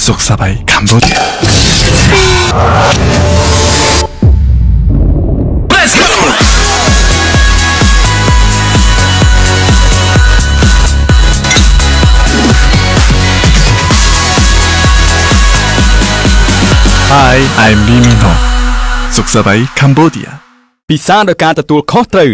សុខសប្បាយកម្ពុជា Let's go Hi I'm Lee Min Ho សុខសប្បាយកម្ពុជា ពិសាដោយការទទួលខុសត្រូវ